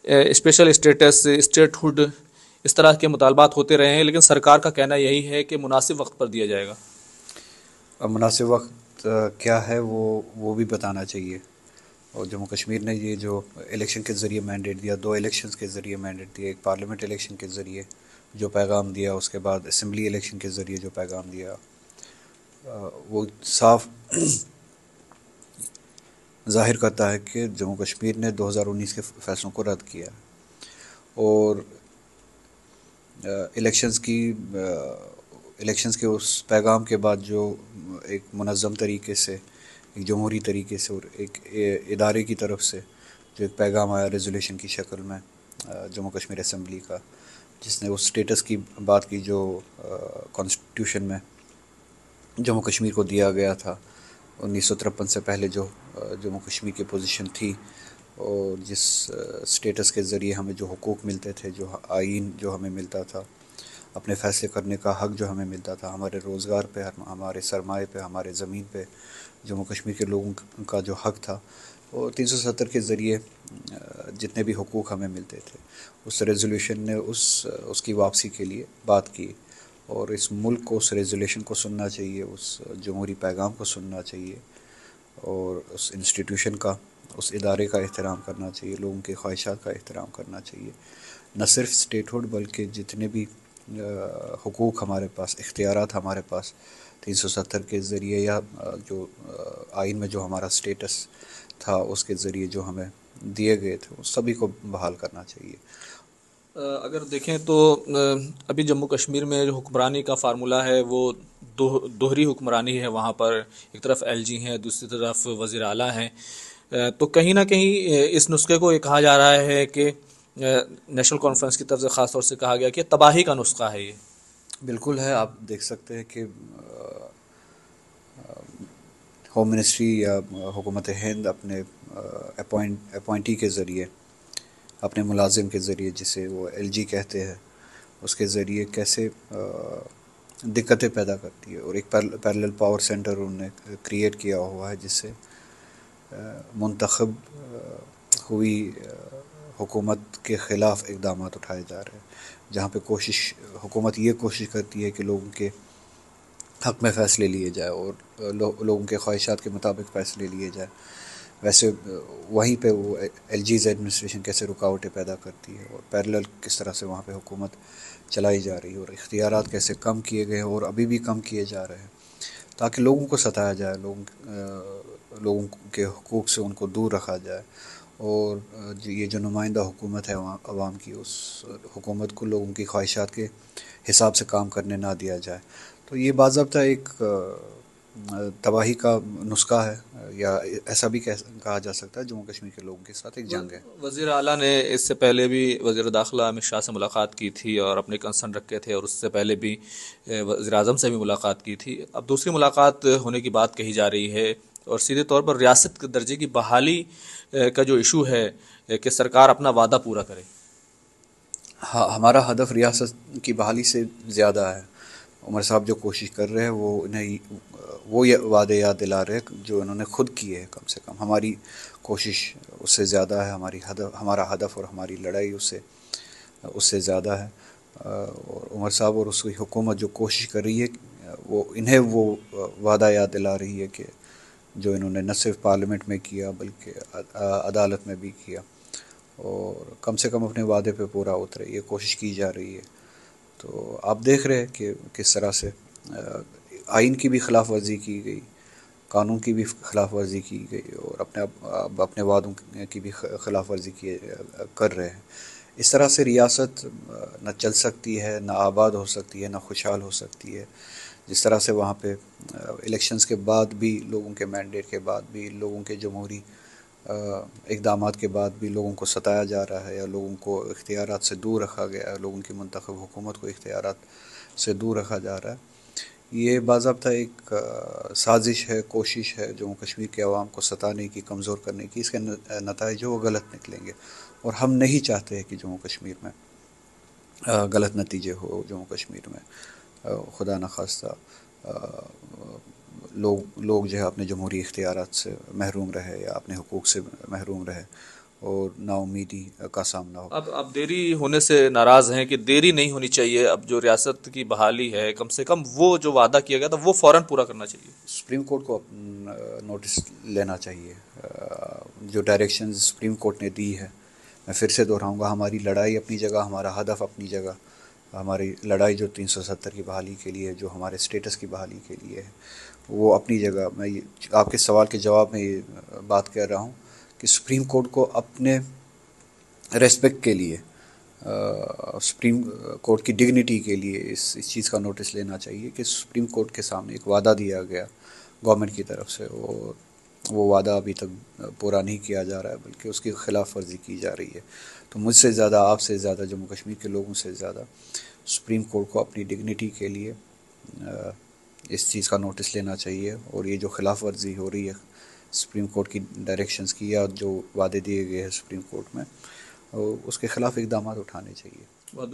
Special status, state hood, اس طرح کے مطالبات ہوتے رہے ہیں، لیکن سرکار کا کہنا یہی ہے کہ مناسب وقت پر دیا جائے گا۔ اب مناسب وقت کیا ہے وہ بھی بتانا چاہیے۔ اور جموں کشمیر نے یہ جو الیکشن کے ذریعے مینڈیٹ دیا، 2 الیکشنز کے ذریعے مینڈیٹ دیا، ایک پارلیمنٹ الیکشن کے ذریعے جو پیغام دیا، اس کے بعد اسمبلی الیکشن کے ذریعے جو پیغام دیا، وہ صاف ظاہر کرتا ہے کہ جموں کشمیر نے 2019 کے فیصلوں کو رد کیا، اور الیکشنز کے اس پیغام کے بعد جو ایک منظم طریقے سے، ایک جمہوری طریقے سے اور ایک ادارے کی طرف سے جو ایک پیغام آیا ریزولیوشن کی شکل میں جموں کشمیر اسمبلی کا، جس نے اس سٹیٹس کی بات کی جو کانسٹیٹیوشن میں جموں کشمیر کو دیا گیا تھا 1953 سے پہلے، جو جموں کشمیر کی پوزیشن تھی، اور جس سٹیٹس کے ذریعے ہمیں جو حقوق ملتے تھے، جو آئین جو ہمیں ملتا تھا، اپنے فیصلے کرنے کا حق جو ہمیں ملتا تھا، ہمارے روزگار پہ، ہمارے سرمایے پہ، ہمارے زمین پہ جموں کشمیر کے لوگوں کا جو حق تھا، وہ 370 کے ذریعے جتنے بھی حقوق ہمیں ملتے تھے، اس ریزولوشن نے اس کی واپسی کے لیے بات کی۔ اور اس ملک کو اس ریزولیوشن کو سننا چاہیے، اس جمہوری پیغام کو سننا چاہیے، اور اس انسٹیٹیوشن کا، اس ادارے کا احترام کرنا چاہیے، لوگوں کے خواہشات کا احترام کرنا چاہیے۔ نہ صرف اسٹیٹ ہوڈ بلکہ جتنے بھی حقوق ہمارے پاس، اختیارات ہمارے پاس 370 کے ذریعے یا جو آئین میں جو ہمارا سٹیٹس تھا اس کے ذریعے جو ہمیں دیے گئے تھے، وہ سبھی کو بحال کرنا چاہیے۔ اگر دیکھیں تو ابھی جموں کشمیر میں جو حکمرانی کا فارمولہ ہے وہ دوہری حکمرانی ہے، وہاں پر ایک طرف ایل جی ہیں، دوسری طرف وزیر اعلیٰ ہیں، تو کہیں نہ کہیں اس نسخے کو یہ کہا جا رہا ہے کہ نیشنل کانفرنس کی طرف سے خاص طور سے کہا گیا کہ تباہی کا نسخہ ہے یہ۔ بالکل ہے، آپ دیکھ سکتے ہیں کہ ہوم منسٹری یا حکومت ہند اپنے اپوائنٹی کے ذریعے، اپنے ملازم کے ذریعے، جسے وہ ایل جی کہتے ہیں، اس کے ذریعے کیسے دقتیں پیدا کرتی ہے، اور ایک پیرلل پاور سینٹر انہوں نے کریٹ کیا ہوا ہے، جس سے منتخب ہوئی حکومت کے خلاف اقدامات اٹھائے جا رہے ہیں، جہاں پہ حکومت یہ کوشش کرتی ہے کہ لوگوں کے حق میں فیصلے لیے جائے اور لوگوں کے خواہشات کے مطابق فیصلے لیے جائے، ویسے وہیں پہ وہ ایل جیز ایڈمنسٹریشن کیسے رکاوٹیں پیدا کرتی ہے، اور پیرلل کس طرح سے وہاں پہ حکومت چلائی جا رہی ہے، اور اختیارات کیسے کم کیے گئے ہیں اور ابھی بھی کم کیے جا رہے ہیں، تاکہ لوگوں کو ستایا جائے، لوگوں کے حقوق سے ان کو دور رکھا جائے، اور یہ جو نمائندہ حکومت ہے عوام کی، اس حکومت کو لوگوں کی خواہشات کے حساب سے کام کرنے نہ دیا جائے۔ تو یہ باضابطہ ایک تباہی کا نسخہ ہے، یا ایسا بھی کہا جا سکتا ہے جموں کشمیر کے لوگوں کے ساتھ ایک جنگ ہے۔ وزیر اعلیٰ نے اس سے پہلے بھی وزیر داخلہ امت شاہ سے ملاقات کی تھی اور اپنے کنسرن رکھے تھے، اور اس سے پہلے بھی وزیر اعظم سے بھی ملاقات کی تھی۔ اب دوسری ملاقات ہونے کی بات کہی جا رہی ہے، اور سیدھے طور پر ریاست کے درجے کی بحالی کا جو ایشو ہے کہ سرکار اپنا وعدہ پورا کرے۔ ہاں، ہمارا ہدف ریاست کی بحالی سے زیادہ ہے۔ عمر صاحب جو کوشش کر رہے ہیں وہ وعدے یاد دلا رہے ہیں جو انہوں نے خود کیے ہیں، کم سے کم ہماری کوشش اس سے زیادہ ہے، ہمارا ہدف اور ہماری لڑائی اس سے زیادہ ہے، اور عمر صاحب اور اس کی حکومت جو کوشش کر رہی ہے انہیں وہ وعدہ یاد دلا رہی ہے کہ جو انہوں نے نہ صرف پارلیمنٹ میں کیا بلکہ عدالت میں بھی کیا، اور کم سے کم اپنے وعدے پہ پورا اترے، یہ کوشش کی جا رہی ہے۔ تو آپ دیکھ رہے ہیں کہ کس طرح سے آئین کی بھی خلاف ورزی کی گئی، قانون کی بھی خلاف ورزی کی گئی، اور اپنے وعدوں کی بھی خلاف ورزی کر رہے ہیں۔ اس طرح سے ریاست نہ چل سکتی ہے، نہ آباد ہو سکتی ہے، نہ خوشحال ہو سکتی ہے، جس طرح سے وہاں پہ الیکشنز کے بعد بھی، لوگوں کے مینڈیٹ کے بعد بھی، لوگوں کے جمہوری اقدامات کے بعد بھی لوگوں کو ستایا جا رہا ہے، یا لوگوں کو اختیارات سے دور رکھا گیا ہے، لوگوں کی منتخب حکومت کو اختیارات سے دور رکھا جا رہا ہے۔ یہ باضابطہ ایک سازش ہے، کوشش ہے جموں کشمیر کے عوام کو ستانے کی، کمزور کرنے کی۔ اس کے نتائج جو وہ غلط نکلیں گے، اور ہم نہیں چاہتے کہ جموں کشمیر میں غلط نتیجے ہو، جموں کشمیر میں خدا نخواستہ لوگ جو ہے اپنے جمہوری اختیارات سے محروم رہے، یا اپنے حقوق سے محروم رہے، اور نا امیدی کا سامنا ہو۔ اب دیری ہونے سے ناراض ہیں کہ دیری نہیں ہونی چاہیے، اب جو ریاست کی بحالی ہے کم سے کم وہ جو وعدہ کیا گیا تھا وہ فوراً پورا کرنا چاہیے۔ سپریم کورٹ کو نوٹس لینا چاہیے، جو ڈائریکشنز سپریم کورٹ نے دی ہے، میں پھر سے دہراؤں گا، ہماری لڑائی اپنی جگہ، ہمارا ہدف اپنی جگہ، ہماری لڑائی جو 370 کی بحالی کے لیے، جو ہمارے اسٹیٹس کی بحالی کے لیے ہے، وہ اپنی جگہ۔ میں آپ کے سوال کے جواب میں یہ بات کر رہا ہوں کہ سپریم کورٹ کو اپنے ریسپیکٹ کے لیے، سپریم کورٹ کی ڈگنیٹی کے لیے اس چیز کا نوٹس لینا چاہیے کہ سپریم کورٹ کے سامنے ایک وعدہ دیا گیا گورنمنٹ کی طرف سے، وہ وعدہ ابھی تک پورا نہیں کیا جا رہا ہے، بلکہ اس کی خلاف ورزی کی جا رہی ہے۔ تو مجھ سے زیادہ، آپ سے زیادہ، جموں کشمیر کے لوگوں سے زیادہ سپریم کورٹ کو اپنی ڈگنیٹی کے لیے اس چیز کا نوٹس لینا چاہیے، اور یہ جو خلاف ورزی ہو رہی ہے سپریم کورٹ کی ڈائریکشنز کی یا جو وعدے دیے گئے ہیں سپریم کورٹ میں، اس کے خلاف اقدامات اٹھانے چاہیے۔ بہت